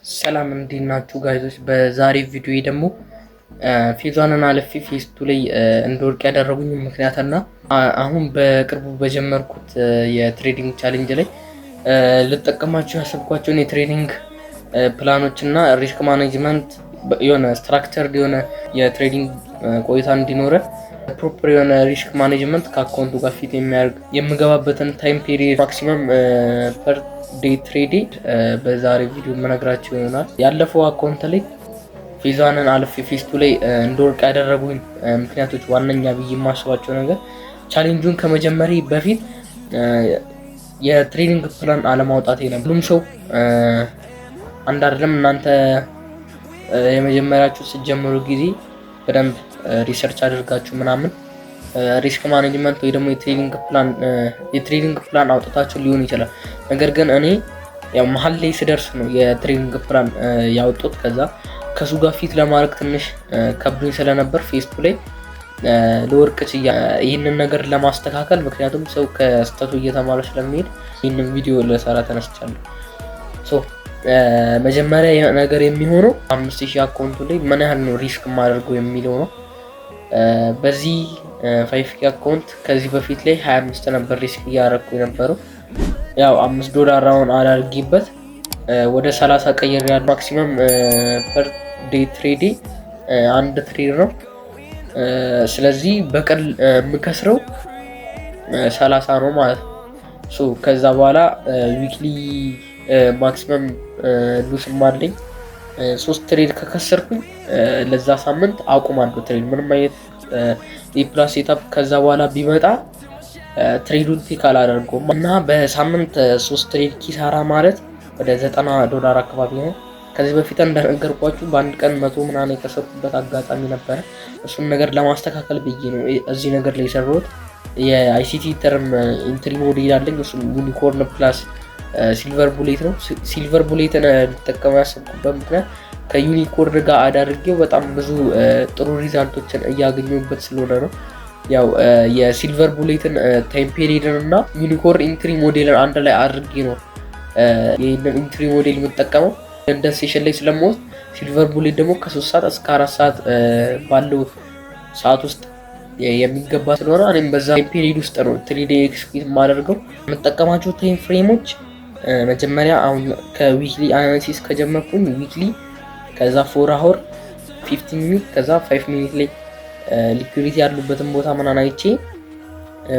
ሰላም እንዴት ናችሁ ጋይዞች? በዛሬ ቪዲዮ ደግሞ ፌዟንን አልፌ ፌዝ 2 ላይ እንድወርቅ ያደረጉኝ ምክንያትና አሁን በቅርቡ በጀመርኩት የትሬዲንግ ቻሌንጅ ላይ ልጠቀማቸው ያሰብኳቸውን የትሬዲንግ ፕላኖች እና ሪስክ ማኔጅመንት የሆነ ስትራክቸርድ የሆነ የትሬዲንግ ቆይታ እንዲኖረ ፕሮፐር የሆነ ሪስክ ማኔጅመንት ከአካውንቱ ጋር ፊት የሚያደርግ የምገባበትን ታይም ፔሪድ ማክሲመም ፐር ዴይ ትሬዲንግ በዛሬ ቪዲዮ የምነግራችሁ ይሆናል። ያለፈው አካውንት ላይ ፌዟንን አልፌ ፌዝ 2 ላይ እንድወርቅ ያደረጉኝ ምክንያቶች ዋነኛ ብዬ የማስባቸው ነገር ቻሌንጁን ከመጀመሪ በፊት የትሬዲንግ ፕላን አለማውጣቴ ነው። ሁሉም ሰው አንድ አይደለም። እናንተ የመጀመሪያችሁ ስትጀምሩ ጊዜ በደንብ ሪሰርች አድርጋችሁ ምናምን ሪስክ ማኔጅመንት ወይ ደግሞ የትሬዲንግ ፕላን አውጥታችሁ ሊሆን ይችላል። ነገር ግን እኔ ያው መሀል ላይ ስደርስ ነው የትሬዲንግ ፕላን ያወጡት። ከዛ ከሱ ጋር ፊት ለማድረግ ትንሽ ከብዶኝ ስለነበር ፌዝ 2 ላይ ለወርቅ ችያ ይህንን ነገር ለማስተካከል፣ ምክንያቱም ሰው ከስተቱ እየተማረ ስለሚሄድ ይህንን ቪዲዮ ለሰራ ተነስቻለሁ። መጀመሪያ ነገር የሚሆነው 5000 አካውንቱ ላይ ምን ያህል ነው ሪስክ ማድረገው የሚለው ነው። በዚህ 5K አካውንት ከዚህ በፊት ላይ 25 ነበር ሪስክ እያደረኩ የነበረው። ያው $5 አሁን አላርጊበት ወደ 30 ቀየር ያለው ማክሲመም ፐር ዴይ ትሬዲ አንድ ትሬድ ነው። ስለዚህ በቀን የምከስረው 30 ነው ማለት ነው። ከዛ በኋላ ዊክሊ ማክሲመም ሉስም አለኝ 3 ትሬድ ከከሰርኩኝ ለዛ ሳምንት አቁማለሁ ትሬድ። ምንም አይነት የፕላስ ሴታፕ ከዛ በኋላ ቢመጣ ትሬዱን ቴክ አላደርገውም እና በሳምንት 3 ትሬድ ኪሳራ ማለት ወደ $90 አካባቢ ነው። ከዚህ በፊት እንደነገርኳችሁ በአንድ ቀን 100 ምናምን የከሰርኩበት አጋጣሚ ነበረ። እሱን ነገር ለማስተካከል ብዬ ነው እዚህ ነገር ላይ የሰራሁት። የአይሲቲ ተርም ኢንትሪ ሞዴል አለኝ። እሱም ዩኒኮርን ፕላስ ሲልቨር ቡሌት ነው። ሲልቨር ቡሌትን ልጠቀም ያሰብኩበት ምክንያት ከዩኒኮርን ጋር አዳርጌው በጣም ብዙ ጥሩ ሪዛልቶችን እያገኙበት ስለሆነ ነው። ያው የሲልቨር ቡሌትን ታይም ፔሪድን እና ዩኒኮርን ኢንትሪ ሞዴልን አንድ ላይ አድርጌ ነው ይህንን ኢንትሪ ሞዴል የምጠቀመው። እንደ ሴሽን ላይ ስለምወስድ ሲልቨር ቡሌት ደግሞ ከ3 ሰዓት እስከ 4 ሰዓት ባለው ሰዓት ውስጥ የሚገባ ስለሆነ እኔም በዛ ታይም ፔሪድ ውስጥ ነው ትሬድ ኤክስኪዩት የማደርገው። የምጠቀማቸው ታይም ፍሬሞች መጀመሪያ አሁን ከዊክሊ አናሊሲስ ከጀመርኩኝ ዊክሊ፣ ከዛ 4 አወር 15 ሚኒት፣ ከዛ 5 ሚኒት ላይ ሊኩዊዲቲ ያሉበትን ቦታ ምናምን አይቼ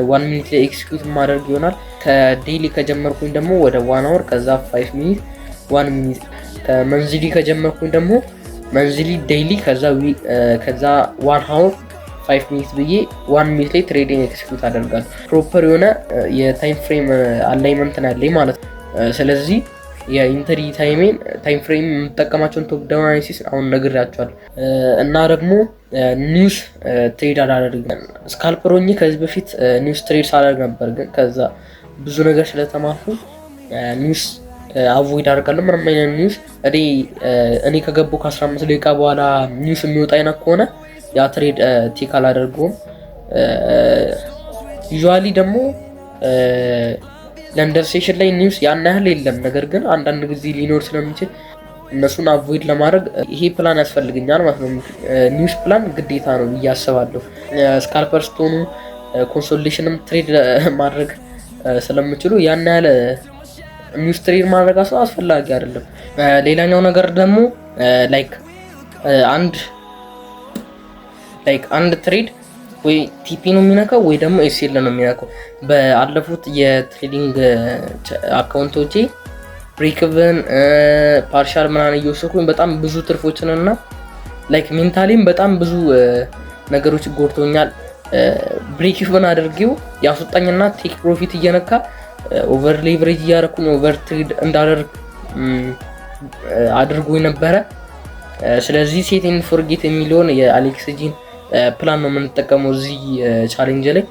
1 ሚኒት ላይ ኤክስኪዩት ማድረግ ይሆናል። ከዴይሊ ከጀመርኩኝ ደግሞ ወደ 1 አወር፣ ከዛ 5 ሚኒት 1 ሚኒት። ከመንዝሊ ከጀመርኩኝ ደግሞ መንዝሊ ዴይሊ፣ ከዛ 1 አወር 5 ሚኒት ብዬ 1 ሚኒት ላይ ትሬዲንግ ኤክስኪዩት አደርጋለሁ። ፕሮፐር የሆነ የታይም ፍሬም አላይመንት ነው ያለኝ ማለት ነው። ስለዚህ የኢንተሪ ታይም ፍሬም የምጠቀማቸውን ቶፕ ዳውን አናሊሲስ አሁን ነግራችኋለሁ። እና ደግሞ ኒውስ ትሬድ አላደርግም። ስካልፐር ሆኜ ከዚህ በፊት ኒውስ ትሬድ ሳደርግ ነበር፣ ግን ከዛ ብዙ ነገር ስለተማርኩ ኒውስ አቮይድ አደርጋለሁ። ምንም አይነት ኒውስ እኔ ከገቡ ከ15 ደቂቃ በኋላ ኒውስ የሚወጣ አይነት ከሆነ ያ ትሬድ ቴክ አላደርገውም። ዩዥዋሊ ደግሞ ለንደን ሴሽን ላይ ኒውስ ያን ያህል የለም፣ ነገር ግን አንዳንድ ጊዜ ሊኖር ስለሚችል እነሱን አቮይድ ለማድረግ ይሄ ፕላን ያስፈልገኛል ማለት ነው። ኒውስ ፕላን ግዴታ ነው ብዬ አስባለሁ። ስካልፐር ስትሆኑ ኮንሶሌሽንም ትሬድ ማድረግ ስለምችሉ ያን ያህል ኒውስ ትሬድ ማድረግ አስፈላጊ አይደለም። ሌላኛው ነገር ደግሞ አንድ ትሬድ ወይ ቲፒ ነው የሚነካው ወይ ደግሞ ኤስኤል ነው የሚነካው። በአለፉት የትሬዲንግ አካውንቶቼ ብሬክ ኢቭን ፓርሻል ምናምን እየወሰድኩኝ በጣም ብዙ ትርፎችን እና ሜንታሊም በጣም ብዙ ነገሮች ጎድቶኛል። ብሬክ ኢቭን አድርጌው ያስወጣኝና ቴክ ፕሮፊት እየነካ ኦቨር ሌቨሬጅ እያደረኩኝ ኦቨር ትሬድ እንዳደርግ አድርጎኝ ነበረ። ስለዚህ ሴት ኤንድ ፎርጌት የሚለውን የአሌክስጂን ፕላን ነው የምንጠቀመው እዚህ ቻሌንጅ ላይ።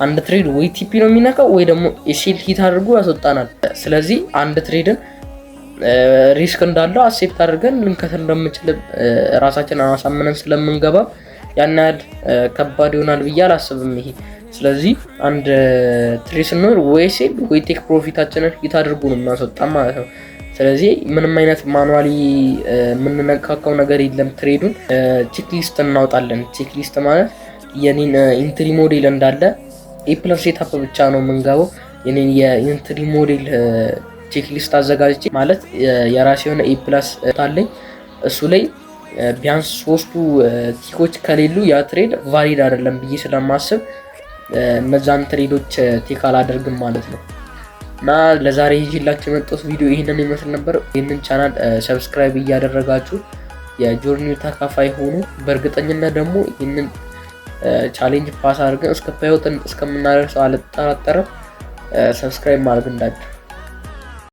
አንድ ትሬድ ወይ ቲፒ ነው የሚነካው ወይ ደግሞ ኤስኤል ሂት አድርጎ ያስወጣናል። ስለዚህ አንድ ትሬድን ሪስክ እንዳለው አክሴፕት አድርገን ልንከስር እንደምንችል ራሳችንን አሳምነን ስለምንገባ ያን ያህል ከባድ ይሆናል ብዬ አላስብም ይሄ። ስለዚህ አንድ ትሬድ ስንኖር ወይ ኤስኤል ወይ ቴክ ፕሮፊታችንን ሂት አድርጎ ነው የምናስወጣ ማለት ነው። ስለዚህ ምንም አይነት ማኑዋሊ የምንነካካው ነገር የለም። ትሬዱን ቼክ ሊስት እናውጣለን። ቼክ ሊስት ማለት የኔን ኢንትሪ ሞዴል እንዳለ ኤፕለር ሴታፕ ብቻ ነው የምንገባው። የኔን የኢንትሪ ሞዴል ቼክ ሊስት አዘጋጅቼ ማለት የራሴ የሆነ ኤፕላስ አለኝ። እሱ ላይ ቢያንስ 3ቱ ቲኮች ከሌሉ ያ ትሬድ ቫሊድ አይደለም ብዬ ስለማስብ እነዛን ትሬዶች ቴክ አላደርግም ማለት ነው። እና ለዛሬ ይዤላችሁ የመጣሁት ቪዲዮ ይህንን ይመስል ነበር። ይህንን ቻናል ሰብስክራይብ እያደረጋችሁ የጆርኒው ተካፋይ ሆኑ። በእርግጠኝነት ደግሞ ይህንን ቻሌንጅ ፓስ አድርገን እስከ ፓይወት እስከምናደርሰው አልጠራጠርም። ሰብስክራይብ ማድረግ እንዳትረሱ።